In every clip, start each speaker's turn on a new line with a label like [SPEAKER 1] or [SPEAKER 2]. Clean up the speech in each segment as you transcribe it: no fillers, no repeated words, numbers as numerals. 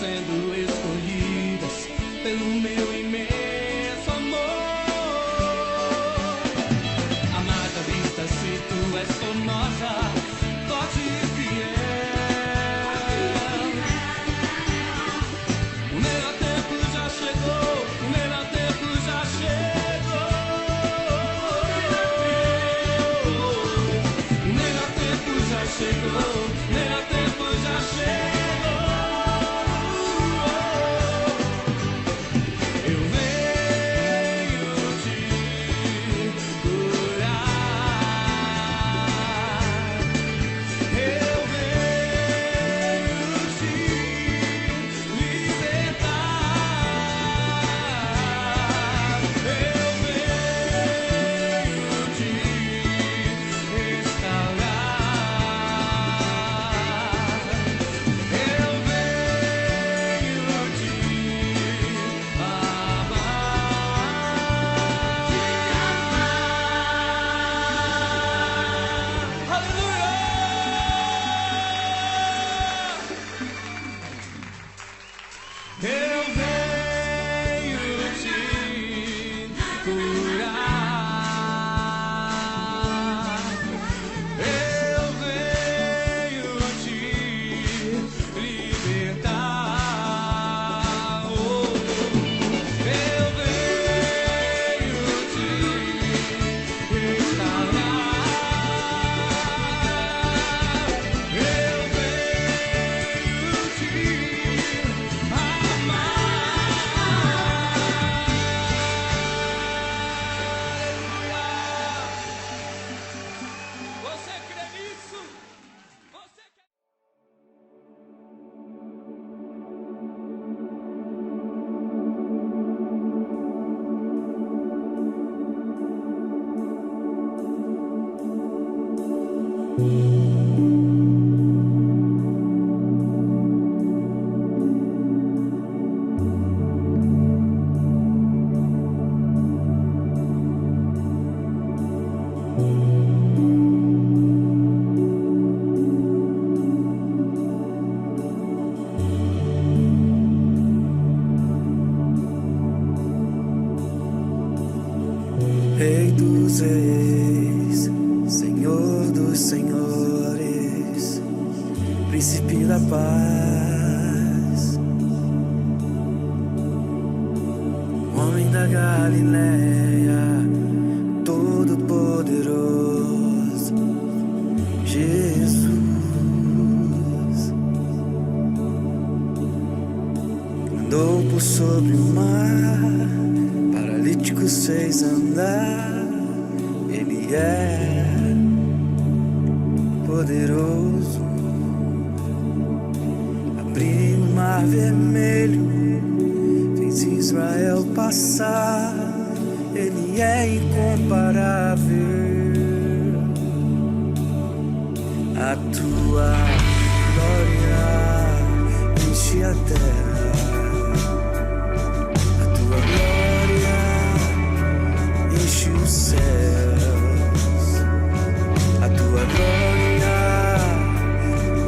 [SPEAKER 1] sendo escolhidas pelo meu imenso amor. Amada vista, se tu és formosa, forte e fiel. O melhor tempo já chegou, o melhor tempo já chegou. O melhor tempo já chegou, o melhor tempo já chegou.
[SPEAKER 2] Rei dos reis, Senhor dos senhores, Príncipe da paz, homem da Galileia, todo-poderoso, Jesus. Andou por sobre o mar, paralíticos fez andar. Ele é poderoso. Abriu o mar vermelho, fez Israel passar. Ele é incomparável. A tua glória enche a terra. Enche os céus, a tua glória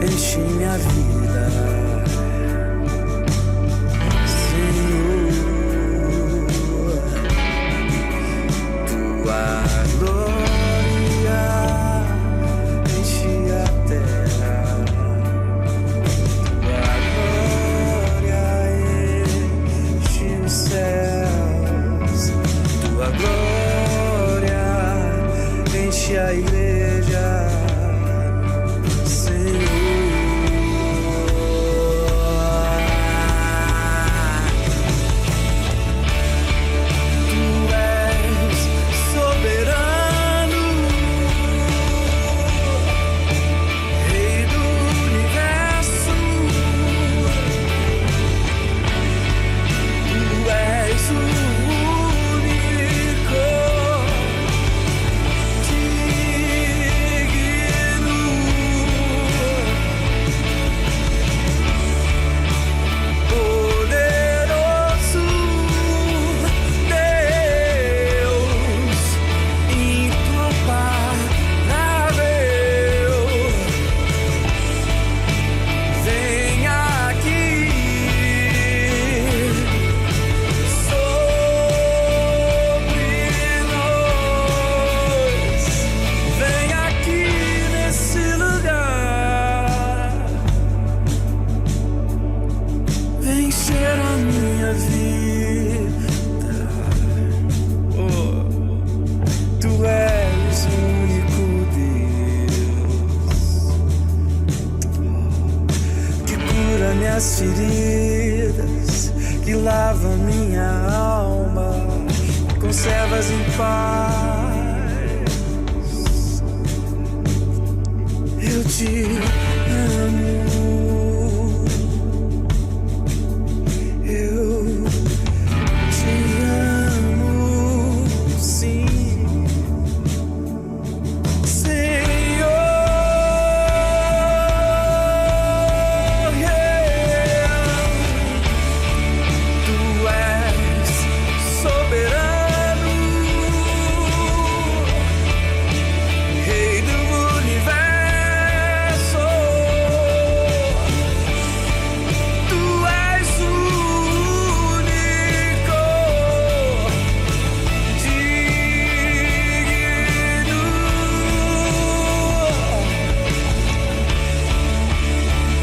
[SPEAKER 2] enche minha vida, Senhor. Tua glória enche a terra, tua glória enche os céus, tua glória enche a igreja, Senhor. Tu és soberano, Rei do universo. Tu és o único. minhas feridas, que lava minha alma, conservas em paz. Eu te amo. Eu te amo, sim, Senhor. Tu és soberano, Rei do universo. Tu és o único digno,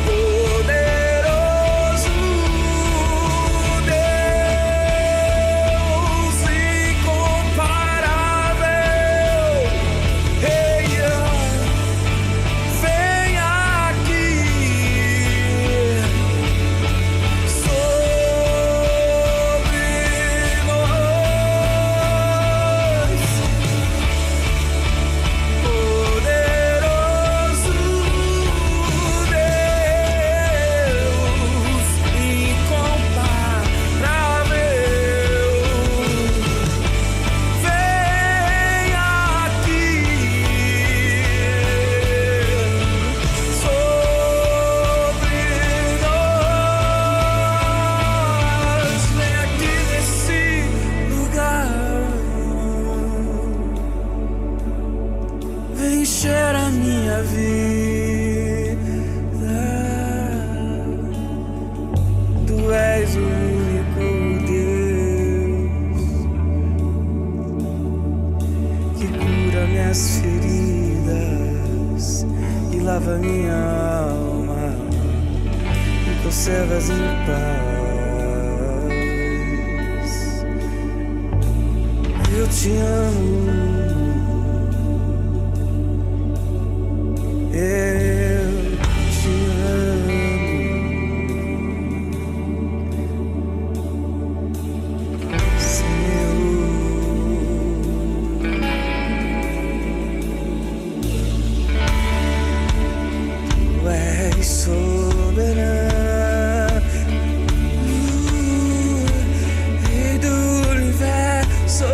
[SPEAKER 2] poderoso Deus incomparável. Ei, vem aqui sobre nós, poderoso Deus incomparável. Vem aqui sobre nós, vem aqui nesse lugar, vem encher a minha vida. Tu és o único Deus que cura minhas feridas, que lava minha alma, e conservas em paz. Eu te amo. Eu te amo, Senhor. Tu és soberano, Rei do universo.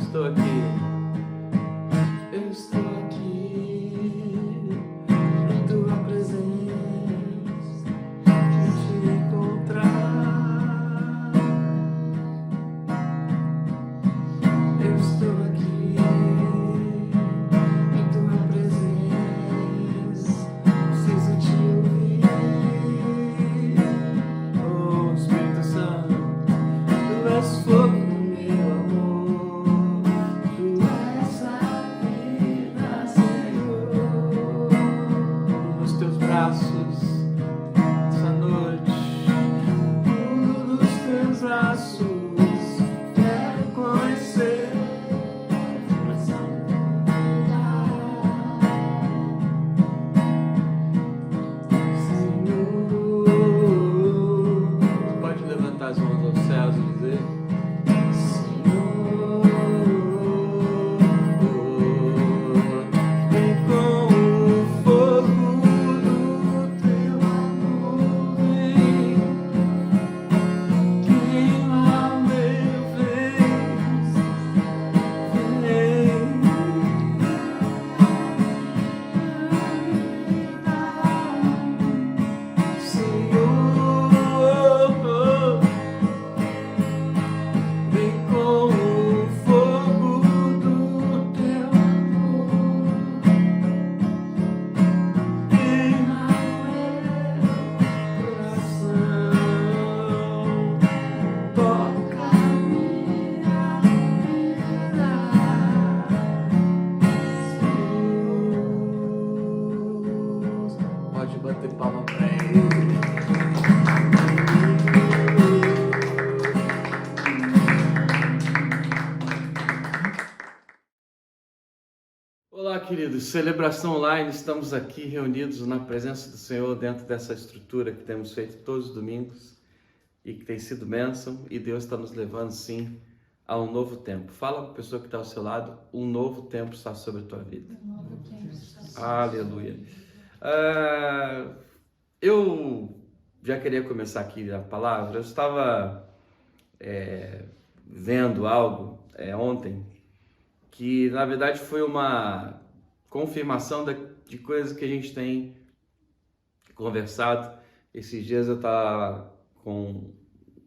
[SPEAKER 3] estou aqui. Eu estou aqui em tua presença, de te encontrar. Eu estou aqui em tua presença, preciso te ouvir. Oh, Espírito Santo, tu és fogo. Bater palma pra ele. Olá, queridos. Celebração online. Estamos aqui reunidos na presença do Senhor dentro dessa estrutura que temos feito todos os domingos e que tem sido bênção. E Deus está nos levando, sim, a um novo tempo. Fala para a pessoa que está ao seu lado: um novo tempo está sobre a tua vida.
[SPEAKER 4] Um novo tempo está sobre
[SPEAKER 3] Aleluia. Eu já queria começar aqui a palavra. Eu estava vendo algo ontem que, na verdade, foi uma confirmação de coisas que a gente tem conversado. Esses dias eu estava com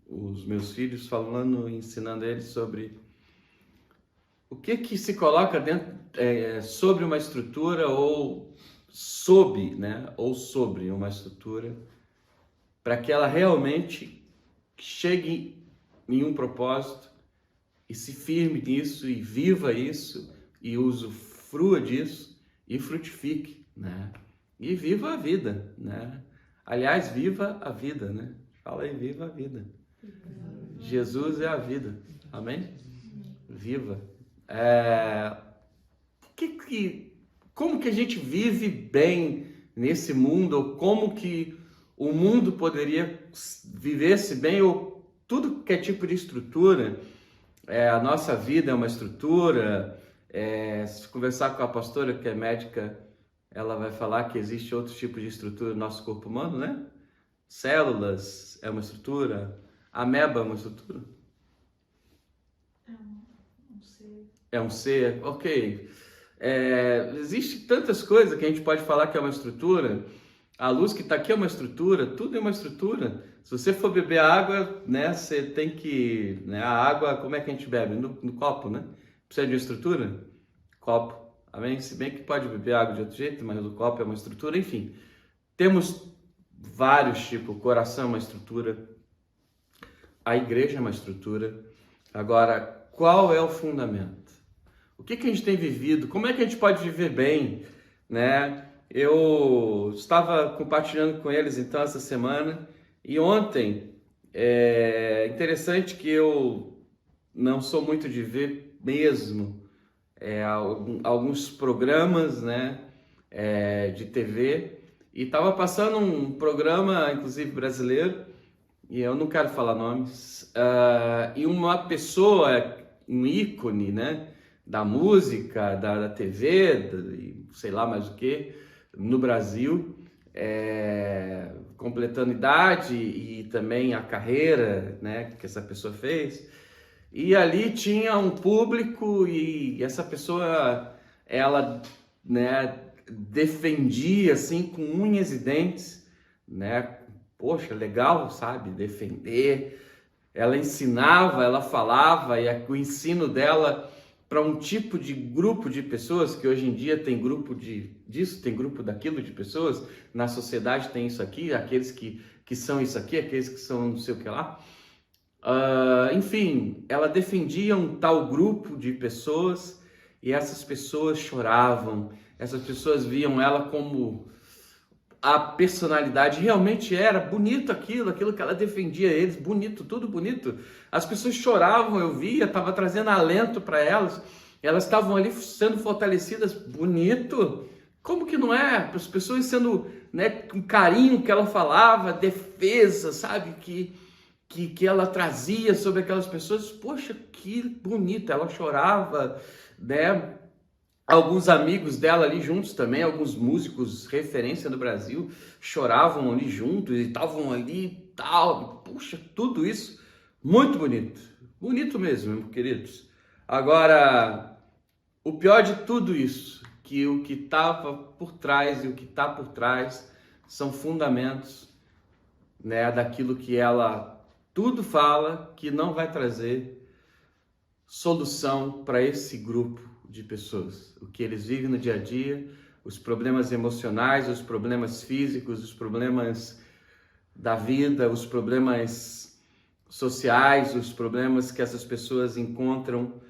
[SPEAKER 3] os meus filhos falando, ensinando eles sobre o que se coloca dentro, sobre uma estrutura ou sob, né, ou sobre uma estrutura, para que ela realmente chegue em um propósito e se firme nisso e viva isso e usufrua disso e frutifique, né? E viva a vida, né? Aliás, viva a vida, né? Fala aí, viva a vida. Jesus é a vida. Amém? Viva. Como que a gente vive bem nesse mundo, ou como que o mundo poderia viver-se bem, ou tudo que é tipo de estrutura. A nossa vida é uma estrutura. Se conversar com a pastora, que é médica, ela vai falar que existe outro tipo de estrutura no nosso corpo humano, né? Células é uma estrutura, ameba é uma estrutura. É um ser, ok. Existe tantas coisas que a gente pode falar que é uma estrutura. A luz que está aqui é uma estrutura, tudo é uma estrutura. Se você for beber água, né, você tem que... Né, a água, como é que a gente bebe? No copo, né? Precisa de uma estrutura? Copo, amém? Se bem que pode beber água de outro jeito, mas o copo é uma estrutura, enfim. Temos vários tipos, o coração é uma estrutura, a igreja é uma estrutura. Agora, qual é o fundamento? O que a gente tem vivido? Como é que a gente pode viver bem, né? Eu estava compartilhando com eles então essa semana, e ontem é interessante que eu não sou muito de ver mesmo alguns programas, né, de TV, e estava passando um programa, inclusive brasileiro, e eu não quero falar nomes, e uma pessoa, um ícone, né, da música, da TV, sei lá mais o que, no Brasil, completando idade e também a carreira, né, que essa pessoa fez. E ali tinha um público e essa pessoa, ela, né, defendia assim com unhas e dentes, né? Poxa, legal, sabe? Defender. Ela ensinava, ela falava, e o ensino dela para um tipo de grupo de pessoas, que hoje em dia tem grupo disso, tem grupo daquilo de pessoas, na sociedade tem isso aqui, aqueles que são isso aqui, aqueles que são não sei o que lá. Enfim, ela defendia um tal grupo de pessoas e essas pessoas choravam, essas pessoas viam ela como a personalidade, realmente era bonito aquilo que ela defendia eles, bonito, tudo bonito. As pessoas choravam, eu via, estava trazendo alento para elas estavam ali sendo fortalecidas, bonito. Como que não é? As pessoas sendo, né, com carinho que ela falava, defesa, sabe, que ela trazia sobre aquelas pessoas, poxa, que bonito, ela chorava, né? Alguns amigos dela ali juntos também, alguns músicos referência no Brasil, choravam ali juntos e estavam ali e tal. Puxa, tudo isso muito bonito. Bonito mesmo, meus queridos. Agora, o pior de tudo isso, que o que estava por trás e o que está por trás são fundamentos, né, daquilo que ela tudo fala que não vai trazer solução para esse grupo de pessoas, o que eles vivem no dia a dia, os problemas emocionais, os problemas físicos, os problemas da vida, os problemas sociais, os problemas que essas pessoas encontram,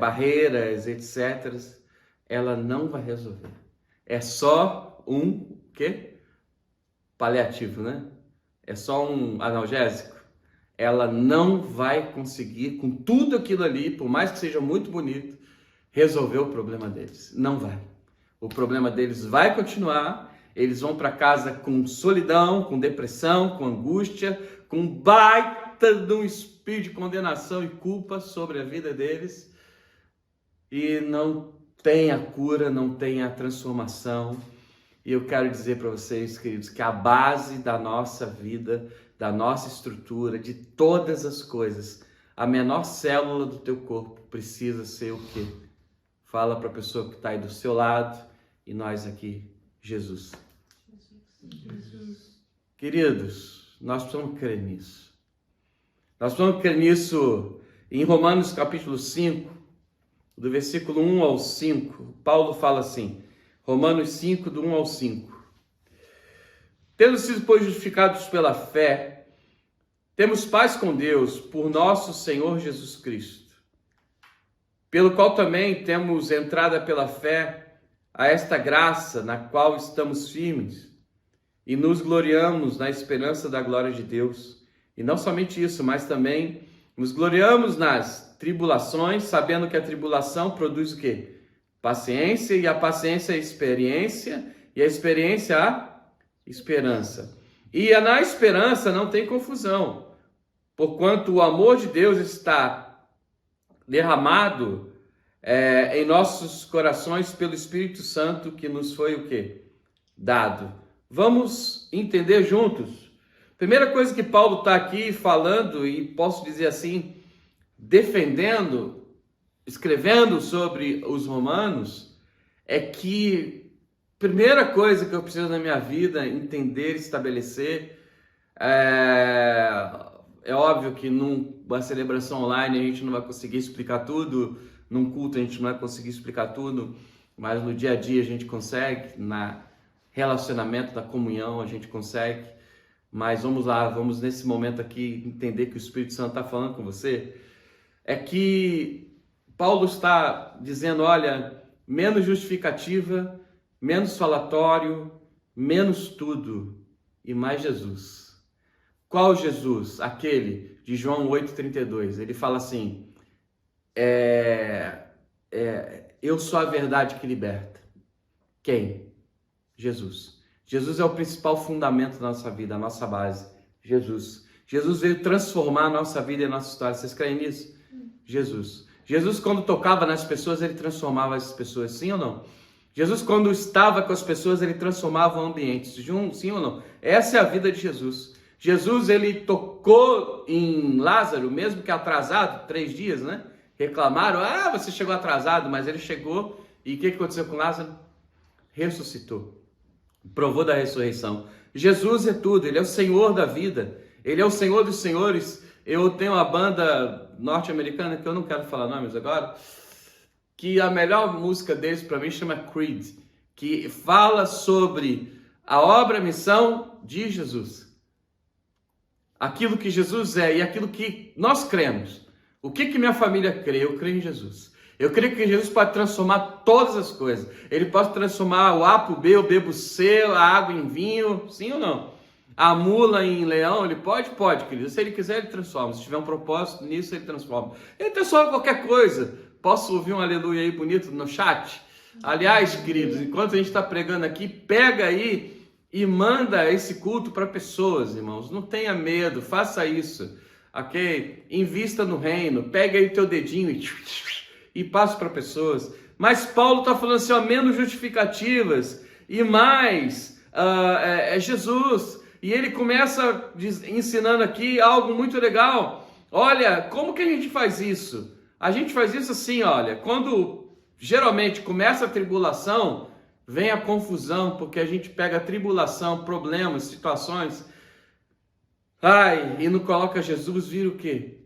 [SPEAKER 3] barreiras, etc. Ela não vai resolver. É só um quê? Paliativo, né? É só um analgésico. Ela não vai conseguir, com tudo aquilo ali, por mais que seja muito bonito, resolver o problema deles. Não vai. O problema deles vai continuar, eles vão para casa com solidão, com depressão, com angústia, com baita de um espírito de condenação e culpa sobre a vida deles, e não tem a cura, não tem a transformação. E eu quero dizer para vocês, queridos, que a base da nossa vida, da nossa estrutura, de todas as coisas, a menor célula do teu corpo precisa ser o quê? Fala para a pessoa que está aí do seu lado e nós aqui, Jesus. Jesus. Queridos, nós precisamos crer nisso. Nós precisamos crer nisso em Romanos capítulo 5, do versículo 1 ao 5. Paulo fala assim, Romanos 5, do 1 ao 5. Tendo sido, pois, justificados pela fé, temos paz com Deus por nosso Senhor Jesus Cristo, pelo qual também temos entrada pela fé a esta graça na qual estamos firmes e nos gloriamos na esperança da glória de Deus. E não somente isso, mas também nos gloriamos nas tribulações, sabendo que a tribulação produz o quê? Paciência, e a paciência a experiência, e a experiência a esperança. E na esperança não tem confusão, porquanto o amor de Deus está derramado em nossos corações pelo Espírito Santo que nos foi o quê? Dado. Vamos entender juntos. Primeira coisa que Paulo está aqui falando, e posso dizer assim, defendendo, escrevendo sobre os romanos, é que primeira coisa que eu preciso na minha vida entender, estabelecer, é óbvio que numa celebração online a gente não vai conseguir explicar tudo, num culto a gente não vai conseguir explicar tudo, mas no dia a dia a gente consegue, na relacionamento, da comunhão a gente consegue. Mas vamos lá, vamos nesse momento aqui entender que o Espírito Santo está falando com você. É que Paulo está dizendo, olha, menos justificativa, menos falatório, menos tudo e mais Jesus. Qual Jesus? Aquele de João 8,32. Ele fala assim, eu sou a verdade que liberta. Quem? Jesus. Jesus é o principal fundamento da nossa vida, a nossa base. Jesus. Jesus veio transformar a nossa vida e a nossa história. Vocês creem nisso? Jesus. Jesus, quando tocava nas pessoas, ele transformava as pessoas, sim ou não? Jesus, quando estava com as pessoas, ele transformava o ambiente, sim ou não? Essa é a vida de Jesus. Jesus, ele tocou em Lázaro, mesmo que atrasado, 3 dias, né? Reclamaram, você chegou atrasado, mas ele chegou, e o que aconteceu com Lázaro? Ressuscitou, provou da ressurreição. Jesus é tudo, ele é o Senhor da vida, ele é o Senhor dos senhores. Eu tenho uma banda norte-americana, que eu não quero falar nomes agora, que a melhor música deles para mim chama Creed, que fala sobre a obra, a missão de Jesus. Aquilo que Jesus é e aquilo que nós cremos. O que minha família crê? Eu creio em Jesus. Eu creio que Jesus pode transformar todas as coisas. Ele pode transformar o A para o B, o B para o C, a água em vinho, sim ou não? A mula em leão, ele pode, querido. Se ele quiser, ele transforma. Se tiver um propósito nisso, ele transforma. Ele transforma qualquer coisa. Posso ouvir um aleluia aí bonito no chat? Aliás, queridos, enquanto a gente está pregando aqui, pega aí e manda esse culto para pessoas, irmãos. Não tenha medo, faça isso, ok? Invista no reino, pega aí o teu dedinho e passe para pessoas. Mas Paulo está falando assim, menos justificativas e mais Jesus. E ele começa ensinando aqui algo muito legal. Olha, como que a gente faz isso? A gente faz isso assim, olha, quando geralmente começa a tribulação, vem a confusão, porque a gente pega a tribulação, problemas, situações, e não coloca Jesus, vira o quê?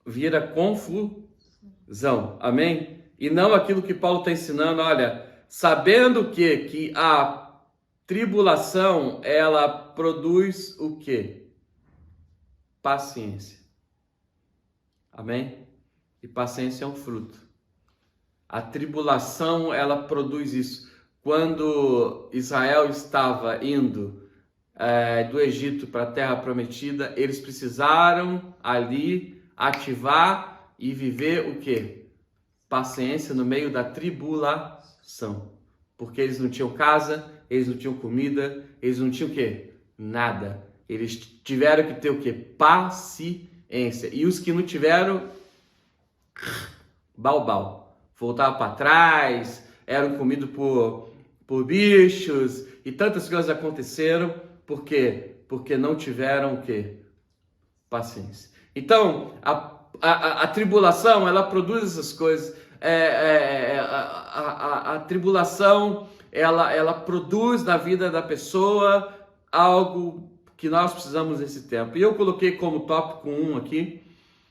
[SPEAKER 3] Vira confusão, amém? E não aquilo que Paulo está ensinando, olha, sabendo que a tribulação, ela produz o quê? Paciência. Amém? E paciência é um fruto. A tribulação, ela produz isso. Quando Israel estava indo do Egito para a Terra Prometida, eles precisaram ali ativar e viver o quê? Paciência no meio da tribulação. Porque eles não tinham casa, eles não tinham comida, eles não tinham o quê? Nada. Eles tiveram que ter o quê? Paciência. E os que não tiveram, balbal. Voltavam para trás, eram comidos por bichos, e tantas coisas aconteceram. Por quê? Porque não tiveram o quê? Paciência. Então, a tribulação, ela produz essas coisas. A tribulação, ela produz na vida da pessoa algo que nós precisamos nesse tempo. E eu coloquei como tópico 1 aqui.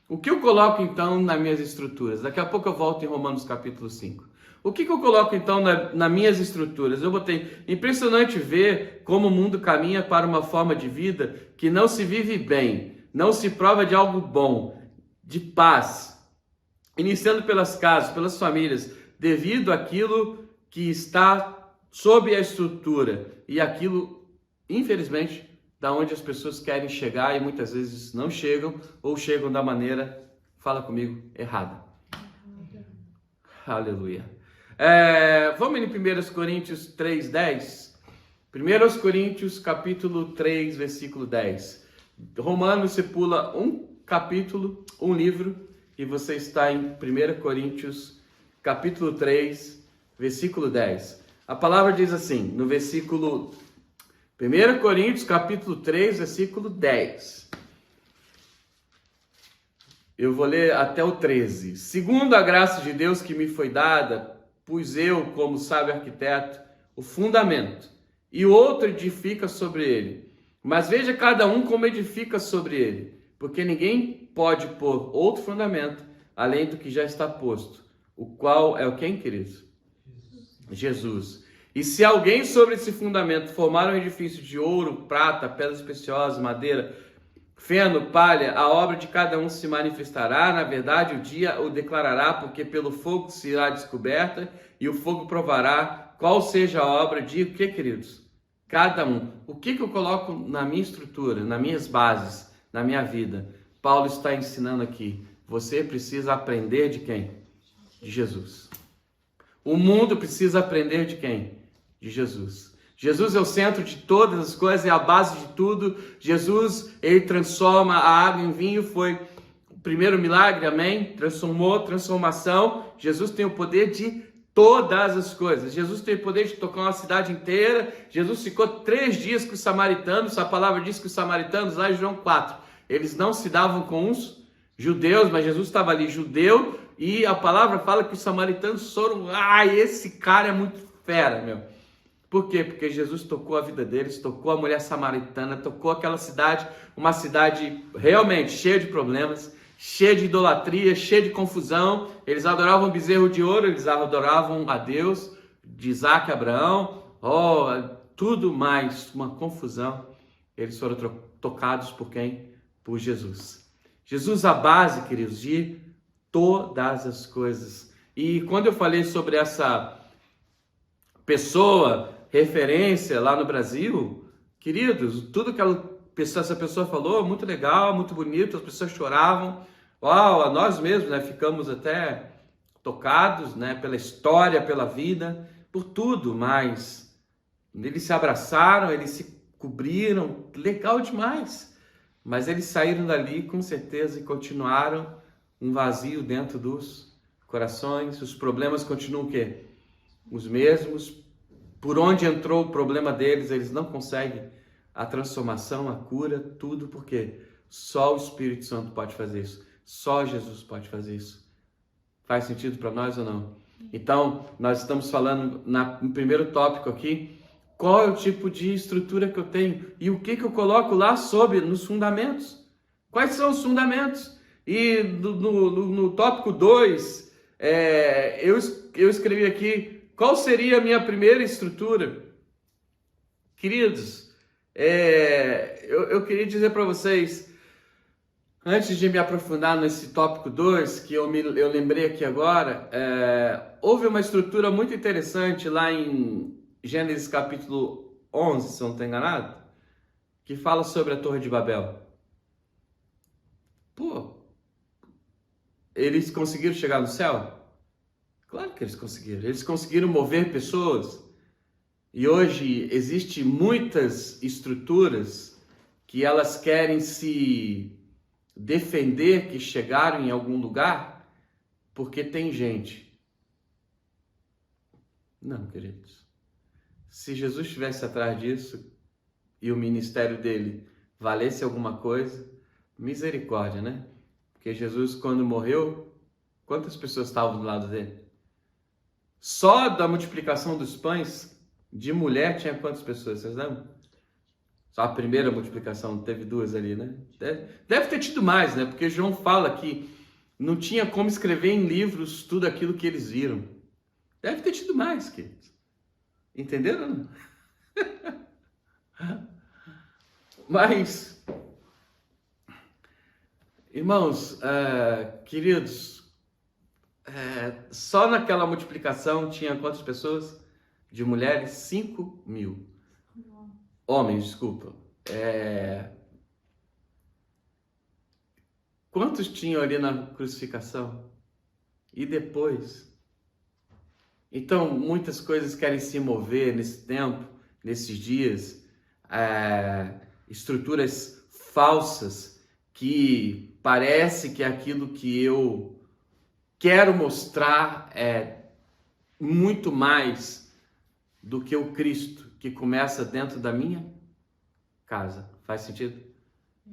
[SPEAKER 3] O que eu coloco então nas minhas estruturas? Daqui a pouco eu volto em Romanos capítulo 5. O que eu coloco então nas minhas estruturas? Eu botei, impressionante ver como o mundo caminha para uma forma de vida que não se vive bem, não se prova de algo bom, de paz, iniciando pelas casas, pelas famílias, devido àquilo que está sob a estrutura e aquilo, infelizmente, da onde as pessoas querem chegar e muitas vezes não chegam ou chegam da maneira, fala comigo, errada. Aleluia. Vamos em 1 Coríntios 3:10. 1 Coríntios capítulo 3, versículo 10. Romanos, você pula um capítulo, um livro, e você está em 1 Coríntios capítulo 3, versículo 10. A palavra diz assim, no versículo 1 Coríntios capítulo 3, versículo 10. Eu vou ler até o 13. Segundo a graça de Deus que me foi dada, pus eu, como sábio arquiteto, o fundamento, e o outro edifica sobre ele. Mas veja cada um como edifica sobre ele, porque ninguém pode pôr outro fundamento, além do que já está posto, o qual é o quem, queridos? Jesus. E se alguém sobre esse fundamento formar um edifício de ouro, prata, pedras preciosas, madeira, feno, palha, a obra de cada um se manifestará, na verdade o dia o declarará, porque pelo fogo será descoberta, e o fogo provará qual seja a obra de o que, queridos? Cada um. O que eu coloco na minha estrutura, nas minhas bases, na minha vida? Paulo está ensinando aqui, você precisa aprender de quem? De Jesus. O mundo precisa aprender de quem? De Jesus. Jesus é o centro de todas as coisas, é a base de tudo. Jesus, ele transforma a água em vinho, foi o primeiro milagre, amém? Transformação. Jesus tem o poder de todas as coisas. Jesus tem o poder de tocar uma cidade inteira. Jesus ficou 3 dias com os samaritanos. A palavra diz que os samaritanos, lá em João 4, eles não se davam com os judeus, mas Jesus estava ali, judeu, e a palavra fala que os samaritanos foram, esse cara é muito fera, meu. Por quê? Porque Jesus tocou a vida deles, tocou a mulher samaritana, tocou aquela cidade, uma cidade realmente cheia de problemas, cheia de idolatria, cheia de confusão. Eles adoravam bezerro de ouro, eles adoravam a Deus, de Isaac e Abraão, tudo mais, uma confusão. Eles foram tocados por quem? Por Jesus. Jesus, a base, queridos, de todas as coisas. E quando eu falei sobre essa pessoa, referência lá no Brasil, queridos, tudo que essa pessoa falou, muito legal, muito bonito, as pessoas choravam. Uau, nós mesmos, né, ficamos até tocados, né, pela história, pela vida, por tudo, mas eles se abraçaram, eles se cobriram, legal demais. Mas eles saíram dali com certeza e continuaram um vazio dentro dos corações. Os problemas continuam o quê? Os mesmos. Por onde entrou o problema deles, eles não conseguem a transformação, a cura, tudo, porque só o Espírito Santo pode fazer isso. Só Jesus pode fazer isso. Faz sentido para nós ou não? Então, nós estamos falando no primeiro tópico aqui, qual é o tipo de estrutura que eu tenho e o que eu coloco lá nos fundamentos. Quais são os fundamentos? E no tópico 2, eu escrevi aqui, qual seria a minha primeira estrutura? Queridos, eu queria dizer para vocês, antes de me aprofundar nesse tópico 2, que eu lembrei aqui agora, houve uma estrutura muito interessante lá em Gênesis capítulo 11, se eu não estou enganado, que fala sobre a Torre de Babel. Eles conseguiram chegar no céu? Claro que eles conseguiram. Eles conseguiram mover pessoas. E hoje existem muitas estruturas que elas querem se defender que chegaram em algum lugar porque tem gente. Não, queridos. Se Jesus estivesse atrás disso e o ministério dele valesse alguma coisa, misericórdia, né? Porque Jesus, quando morreu, quantas pessoas estavam do lado dele? Só da multiplicação dos pães, de mulher, tinha quantas pessoas? Vocês lembram? Só a primeira multiplicação, teve 2 ali, né? Deve ter tido mais, né? Porque João fala que não tinha como escrever em livros tudo aquilo que eles viram. Deve ter tido mais, queridos. Entenderam? Mas, irmãos, queridos, só naquela multiplicação tinha quantas pessoas? De mulheres? 5.000. Homens, desculpa. Quantos tinham ali na crucificação? E depois? Então, muitas coisas querem se mover nesse tempo, nesses dias, estruturas falsas que parece que aquilo que eu quero mostrar é muito mais do que o Cristo que começa dentro da minha casa. Faz sentido?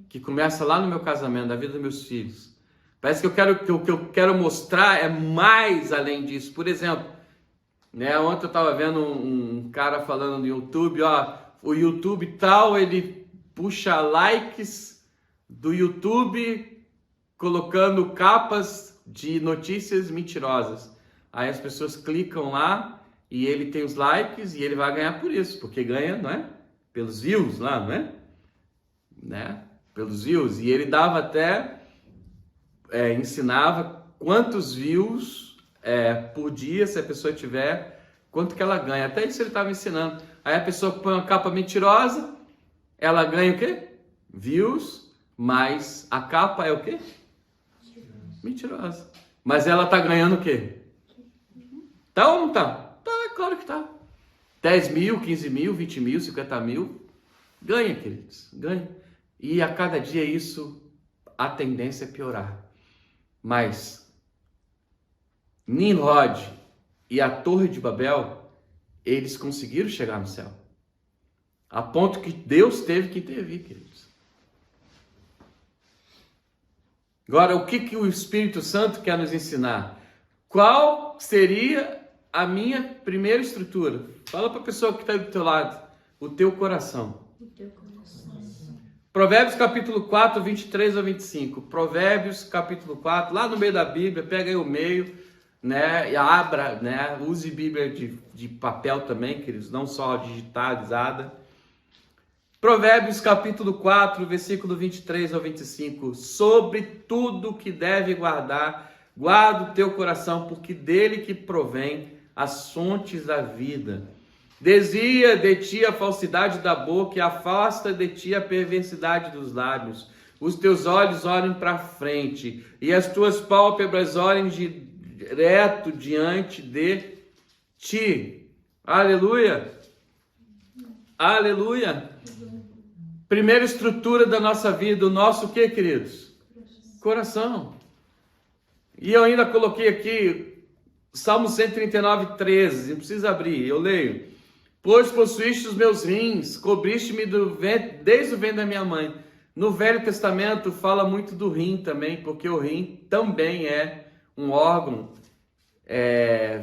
[SPEAKER 3] Que começa lá no meu casamento, na vida dos meus filhos. Parece que o que eu quero mostrar é mais além disso. Por exemplo, né, ontem eu estava vendo um cara falando no YouTube, o YouTube tal, ele puxa likes do YouTube colocando capas de notícias mentirosas. Aí as pessoas clicam lá e ele tem os likes e ele vai ganhar por isso, porque ganha, não é? Pelos views lá, não é? Né? Pelos views. E ele dava até, ensinava quantos views por dia, se a pessoa tiver, quanto que ela ganha. Até isso ele estava ensinando. Aí a pessoa põe uma capa mentirosa, ela ganha o quê? Views, mas a capa é o quê? Mentirosa. Mas ela tá ganhando o quê? Tá ou não tá? Tá, claro que tá. 10 mil, 15 mil, 20 mil, 50 mil. Ganha, queridos, ganha. E a cada dia a tendência é piorar. Mas Nimrod e a Torre de Babel, eles conseguiram chegar no céu. A ponto que Deus teve que intervir, queridos. Agora, o que o Espírito Santo quer nos ensinar? Qual seria a minha primeira estrutura? Fala para a pessoa que está do teu lado. O teu coração.
[SPEAKER 4] O teu coração.
[SPEAKER 3] Provérbios capítulo 4, 23 a 25. Provérbios capítulo 4, lá no meio da Bíblia, pega aí o meio, né? E abra, né? Use Bíblia de papel também, queridos, não só digitalizada. Provérbios capítulo 4, versículo 23 ao 25. Sobre tudo que deve guardar, guarda o teu coração, porque dele que provém as fontes da vida. Desvia de ti a falsidade da boca e afasta de ti a perversidade dos lábios. Os teus olhos olhem para frente e as tuas pálpebras olhem direto diante de ti. Aleluia! Aleluia! Primeira estrutura da nossa vida, o nosso o que, queridos? Coração. E eu ainda coloquei aqui Salmo 139, 13. Não precisa abrir, eu leio. Pois possuíste os meus rins, cobriste-me desde o ventre da minha mãe. No Velho Testamento fala muito do rim também, porque o rim também é um órgão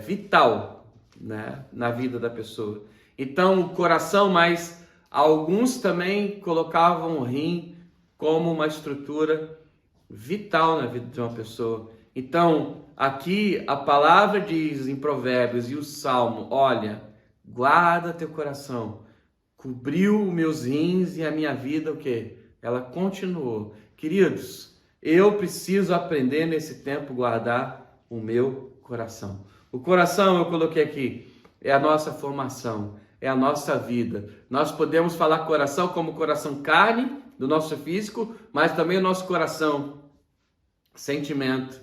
[SPEAKER 3] vital, né, na vida da pessoa. Então, o coração, mas alguns também colocavam o rim como uma estrutura vital na vida de uma pessoa. Então, aqui a palavra diz em Provérbios e o Salmo, olha, guarda teu coração, cobriu meus rins e a minha vida, o quê? Ela continuou. Queridos, eu preciso aprender nesse tempo guardar o meu coração. O coração, eu coloquei aqui, é a nossa formação, é a nossa vida. Nós podemos falar coração como coração carne, do nosso físico, mas também o nosso coração, sentimento,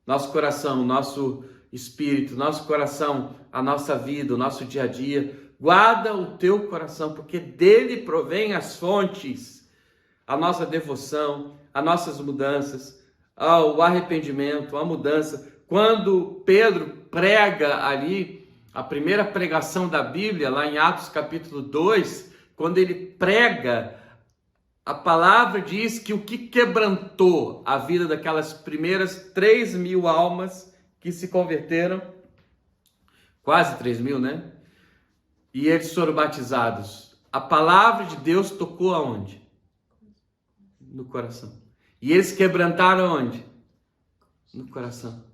[SPEAKER 3] nosso coração, nosso espírito, nosso coração, a nossa vida, o nosso dia a dia. Guarda o teu coração, porque dele provém as fontes, a nossa devoção, as nossas mudanças, o arrependimento, a mudança. Quando Pedro prega ali, a primeira pregação da Bíblia, lá em Atos capítulo 2, quando ele prega, a palavra diz que o que quebrantou a vida daquelas primeiras 3.000 almas que se converteram, quase 3.000, né? E eles foram batizados. A palavra de Deus tocou aonde? No coração. E eles quebrantaram aonde? No coração.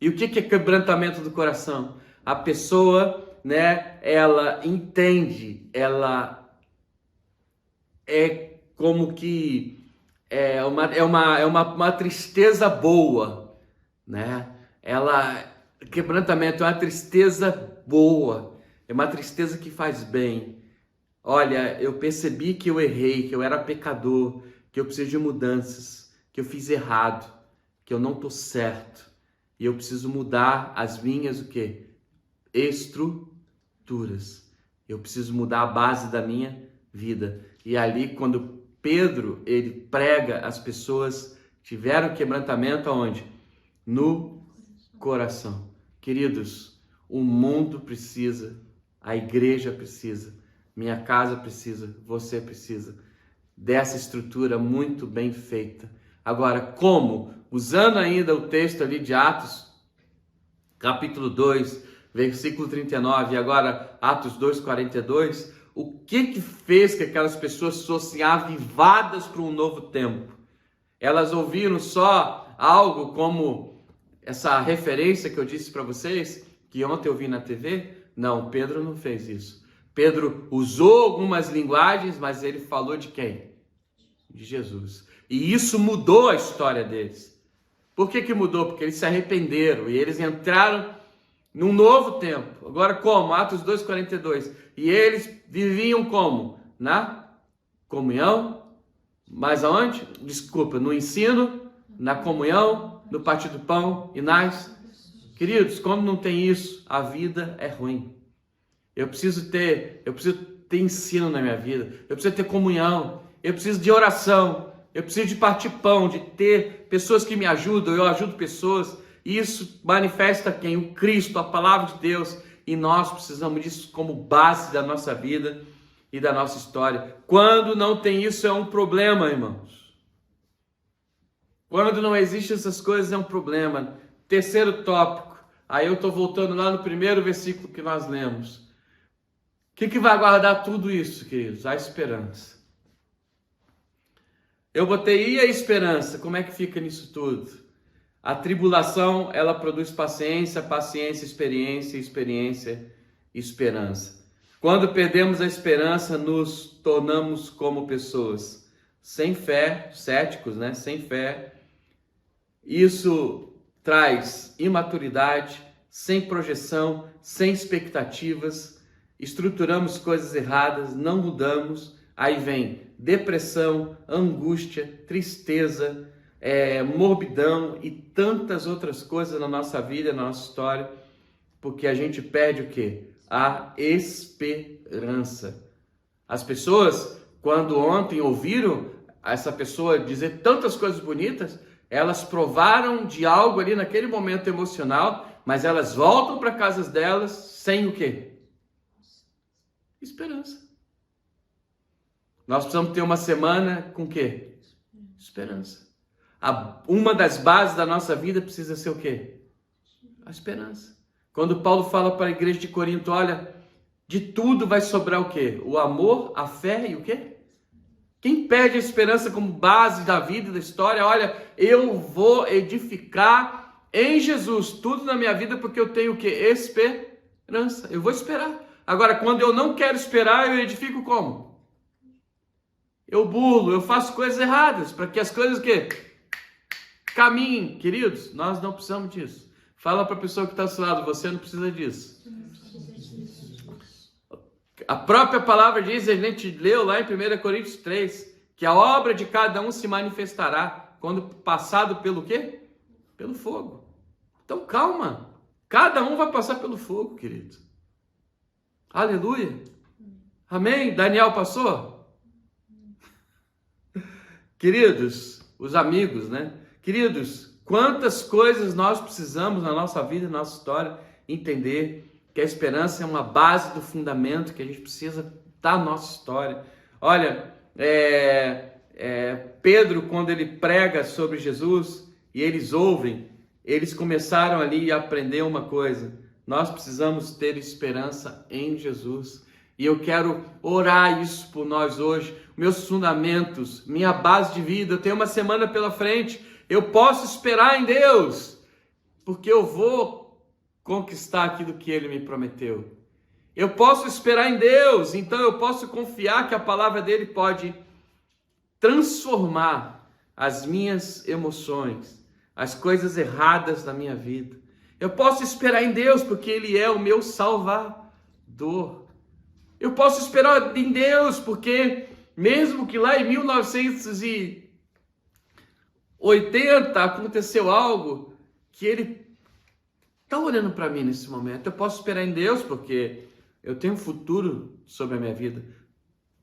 [SPEAKER 3] E o que é quebrantamento do coração? A pessoa, né, ela entende, ela é como que é uma tristeza boa, né? Quebrantamento é uma tristeza boa, é uma tristeza que faz bem. Olha, eu percebi que eu errei, que eu era pecador, que eu preciso de mudanças, que eu fiz errado, que eu não estou certo. E eu preciso mudar as minhas, o quê? Estruturas. Eu preciso mudar a base da minha vida. E ali, quando Pedro, ele prega, as pessoas tiveram quebrantamento aonde? No coração. Queridos, o mundo precisa, a igreja precisa, minha casa precisa, você precisa dessa estrutura muito bem feita. Agora, como? Usando ainda o texto ali de Atos, capítulo 2, versículo 39, e agora Atos 2, 42, o que fez que aquelas pessoas fossem avivadas para um novo tempo? Elas ouviram só algo como essa referência que eu disse para vocês, que ontem eu vi na TV? Não, Pedro não fez isso. Pedro usou algumas linguagens, mas ele falou de quem? De Jesus. E isso mudou a história deles. Por que mudou? Porque eles se arrependeram e eles entraram num novo tempo. Agora como? Atos 2,42. E eles viviam como? Na comunhão, mas aonde? Desculpa, no ensino, na comunhão, no partir do pão e nas... Queridos, quando não tem isso, a vida é ruim. Eu preciso ter ensino na minha vida, eu preciso ter comunhão, eu preciso de oração, eu preciso de partir pão, de ter pessoas que me ajudam, eu ajudo pessoas. Isso manifesta quem? O Cristo, a palavra de Deus. E nós precisamos disso como base da nossa vida e da nossa história. Quando não tem isso, é um problema, irmãos. Quando não existe essas coisas, é um problema. Terceiro tópico. Aí eu estou voltando lá no primeiro versículo que nós lemos. O que vai guardar tudo isso, queridos? A esperança. Eu botei, e a esperança? Como é que fica nisso tudo? A tribulação, ela produz paciência, paciência, experiência, experiência, esperança. Quando perdemos a esperança, nos tornamos como pessoas sem fé, céticos, né? Sem fé. Isso traz imaturidade, sem projeção, sem expectativas. Estruturamos coisas erradas, não mudamos. Aí vem depressão, angústia, tristeza, morbidão e tantas outras coisas na nossa vida, na nossa história, porque a gente perde o quê? A esperança. As pessoas, quando ontem ouviram essa pessoa dizer tantas coisas bonitas, elas provaram de algo ali naquele momento emocional, mas elas voltam para casas delas sem o quê? Esperança. Nós precisamos ter uma semana com o quê? Esperança. Uma das bases da nossa vida precisa ser o quê? A esperança. Quando Paulo fala para a igreja de Corinto, olha, de tudo vai sobrar o quê? O amor, a fé e o quê? Quem pede a esperança como base da vida e da história, olha, eu vou edificar em Jesus tudo na minha vida porque eu tenho o quê? Esperança. Eu vou esperar. Agora, quando eu não quero esperar, eu edifico como? Eu burlo, eu faço coisas erradas para que as coisas o quê? Caminhem. Queridos, nós não precisamos disso. Fala para a pessoa que está ao seu lado, você não precisa disso. A própria palavra diz, a gente leu lá em 1 Coríntios 3, que a obra de cada um se manifestará quando passado pelo quê? Pelo fogo. Então calma, cada um vai passar pelo fogo, querido. Aleluia. Amém? Daniel passou? Queridos, os amigos, né? Queridos, quantas coisas nós precisamos na nossa vida, na nossa história, entender que a esperança é uma base do fundamento que a gente precisa da nossa história. Olha, Pedro, quando ele prega sobre Jesus e eles ouvem, eles começaram ali a aprender uma coisa. Nós precisamos ter esperança em Jesus. E eu quero orar isso por nós hoje. Meus fundamentos, minha base de vida. Eu tenho uma semana pela frente. Eu posso esperar em Deus, porque eu vou conquistar aquilo que Ele me prometeu. Eu posso esperar em Deus, então eu posso confiar que a palavra dele pode transformar as minhas emoções, as coisas erradas da minha vida. Eu posso esperar em Deus, porque Ele é o meu Salvador. Eu posso esperar em Deus, porque mesmo que lá em 1980 aconteceu algo que Ele está olhando para mim nesse momento. Eu posso esperar em Deus, porque eu tenho um futuro sobre a minha vida.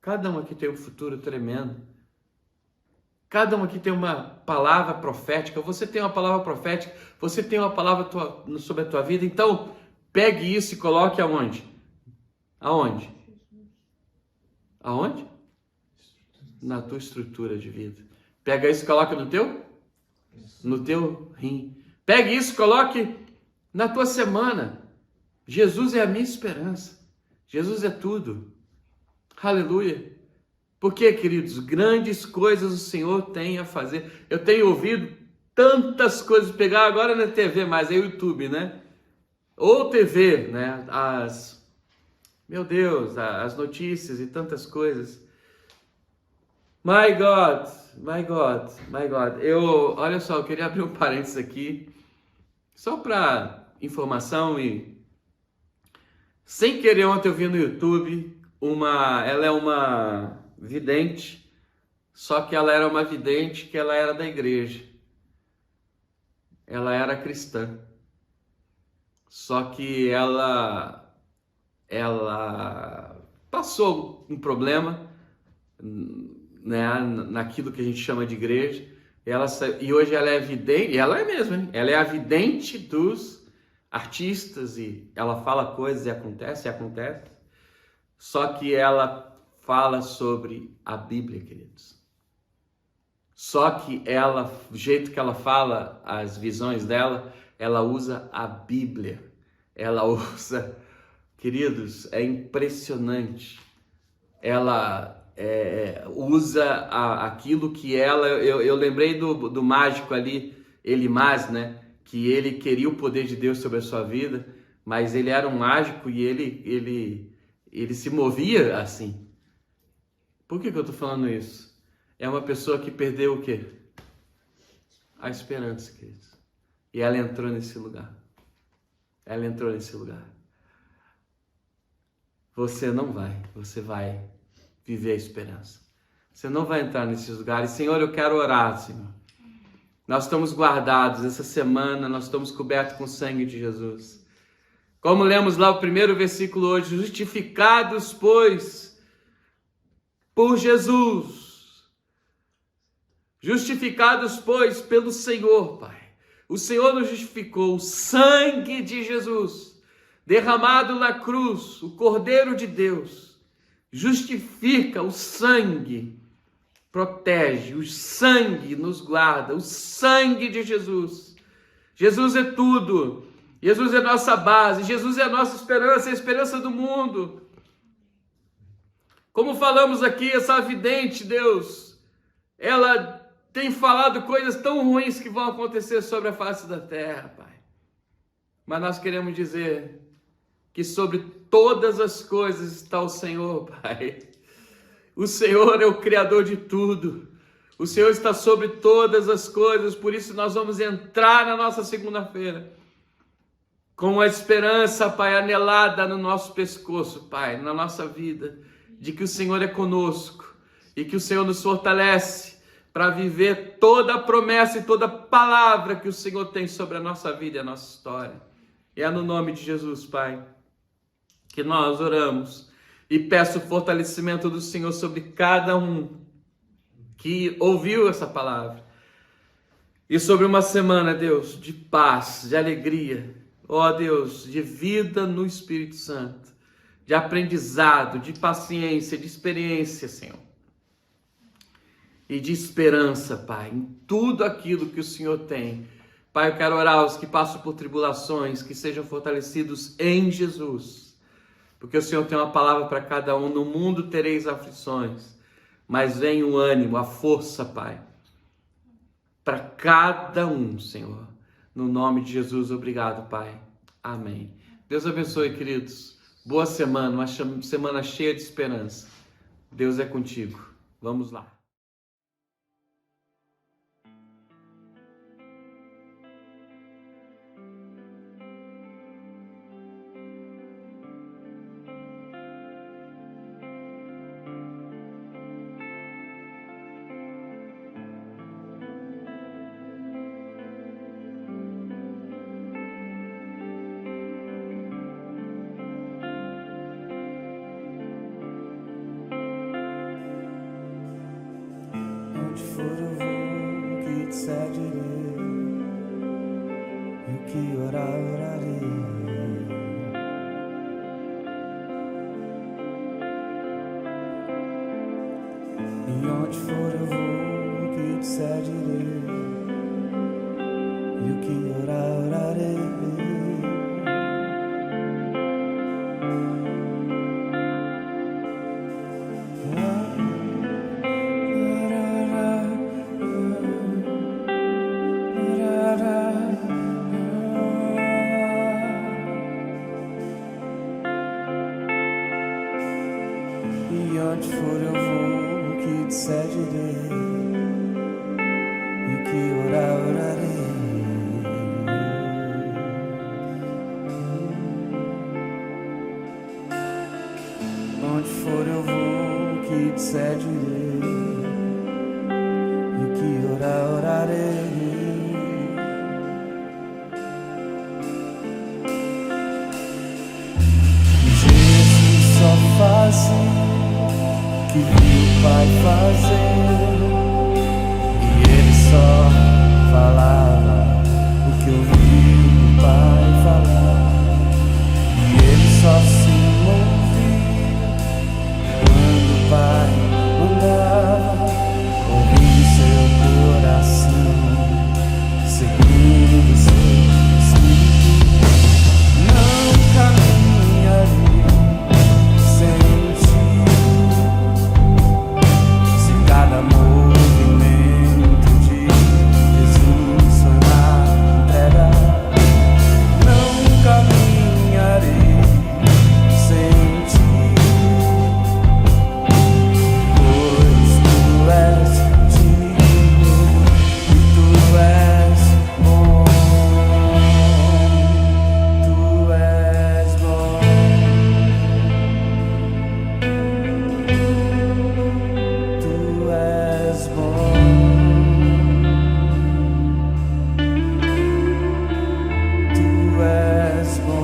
[SPEAKER 3] Cada um aqui tem um futuro tremendo. Cada um aqui tem uma palavra profética. Você tem uma palavra profética. Você tem uma palavra sobre a tua vida. Então, pegue isso e coloque aonde? Aonde? Aonde? Na tua estrutura de vida. Pega isso e coloca no teu? No teu rim. Pegue isso e coloque na tua semana. Jesus é a minha esperança. Jesus é tudo. Aleluia. Porque, queridos, grandes coisas o Senhor tem a fazer. Eu tenho ouvido tantas coisas, pegar agora na TV, mas é YouTube, né? Ou TV, né? Meu Deus, as notícias e tantas coisas. My God, my God, my God. Olha só, eu queria abrir um parênteses aqui, só para informação e... Sem querer, ontem eu vi no YouTube, ela é uma vidente, só que ela era uma vidente que ela era da igreja. Ela era cristã. Só que ela passou um problema, né, naquilo que a gente chama de igreja, E hoje ela é vidente, e ela é mesmo, hein? Ela é a vidente dos artistas, e ela fala coisas e acontece. Só que ela fala sobre a Bíblia, queridos. Só que ela, do jeito que ela fala, as visões dela, ela usa a Bíblia. Ela usa, queridos, é impressionante. Ela usa aquilo que ela... Eu lembrei do mágico ali, Elimaz, né? Que ele queria o poder de Deus sobre a sua vida, mas ele era um mágico e ele se movia assim. Por que eu estou falando isso? É uma pessoa que perdeu o quê? A esperança, queridos. E ela entrou nesse lugar. Você não vai, você vai viver a esperança. Você não vai entrar nesses lugares. Senhor, eu quero orar, Senhor. Nós estamos guardados essa semana, nós estamos cobertos com o sangue de Jesus. Como lemos lá o primeiro versículo hoje, justificados, pois, por Jesus. Justificados, pois, pelo Senhor, Pai. O Senhor nos justificou, o sangue de Jesus, derramado na cruz, o Cordeiro de Deus, justifica, o sangue protege, o sangue nos guarda, o sangue de Jesus. Jesus é tudo, Jesus é nossa base, Jesus é a nossa esperança, a esperança do mundo. Como falamos aqui, essa vidente, Deus, ela tem falado coisas tão ruins que vão acontecer sobre a face da terra, Pai. Mas nós queremos dizer que sobre todas as coisas está o Senhor, Pai. O Senhor é o Criador de tudo. O Senhor está sobre todas as coisas, por isso nós vamos entrar na nossa segunda-feira com a esperança, Pai, anelada no nosso pescoço, Pai, na nossa vida, de que o Senhor é conosco e que o Senhor nos fortalece para viver toda a promessa e toda a palavra que o Senhor tem sobre a nossa vida e a nossa história. E é no nome de Jesus, Pai, que nós oramos e peço o fortalecimento do Senhor sobre cada um que ouviu essa palavra. E sobre uma semana, Deus, de paz, de alegria, ó Deus, de vida no Espírito Santo, de aprendizado, de paciência, de experiência, Senhor. E de esperança, Pai, em tudo aquilo que o Senhor tem. Pai, eu quero orar aos que passam por tribulações, que sejam fortalecidos em Jesus. Porque o Senhor tem uma palavra para cada um. No mundo tereis aflições, mas vem o ânimo, a força, Pai, para cada um, Senhor. No nome de Jesus, obrigado, Pai. Amém. Deus abençoe, queridos. Boa semana, uma semana cheia de esperança. Deus é contigo. Vamos lá.
[SPEAKER 2] Onde for eu vou, que te seguirei, e o que orar, orarei. E onde for eu vou, que te seguirei, e o que orar, orarei. E onde for eu vou, que te seguirei, e o que orar, orarei. Onde for eu vou, que te seguirei, e o que orar, orarei. Jesus só faz que viu o Pai fazer, e Ele só só falava o que ouvi o pai falar, e ele só se movia quando o pai mandava, ouvindo seu coração, seguindo seu espírito. Não caminharei sem ti, se cada movimento de Jesus foi uma entrega. Não caminharei sem ti, pois tu és digno e tu és bom, tu és bom, tu és bom, tu és bom,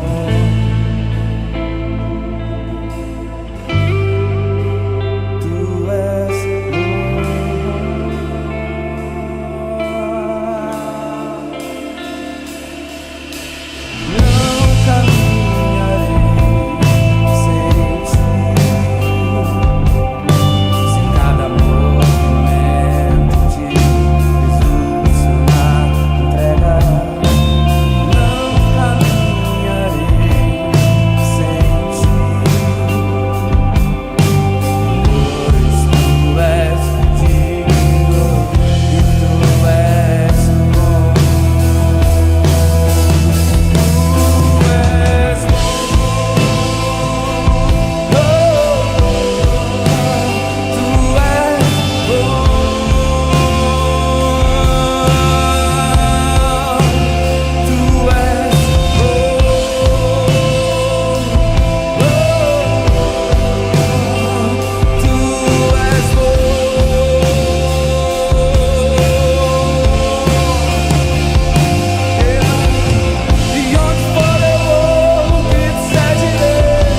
[SPEAKER 2] tu és bom. Não caminharei sem ti, se cada movimento de Jesus foi uma entrega. Não caminharei sem ti, pois tu és digno e tu és bom, tu és e onde for eu vou, o que disser direi,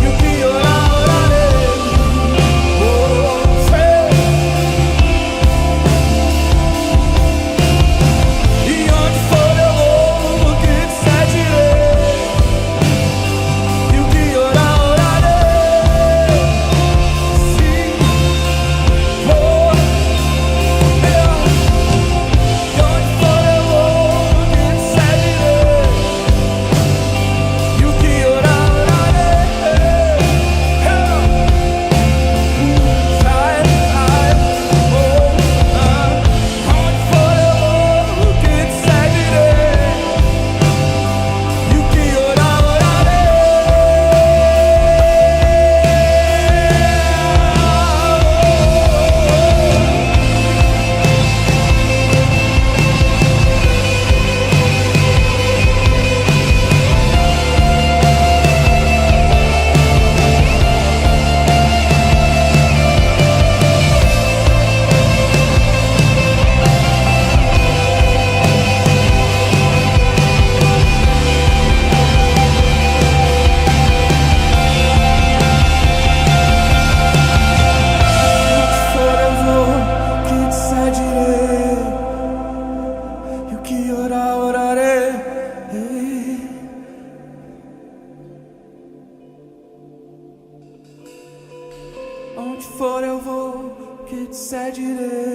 [SPEAKER 2] e o que orar, orarei. E onde for eu vou, o que disser direi, e o que orar, orarei. Sim, vou eu. E onde for eu vou, o que disser direi, e o que orar, orarei. Onde for eu vou, o que disser direi, e o que orar, orarei. Onde for eu vou, o que disser direi, e o que orar, orarei. Onde for eu vou, o que disser direi,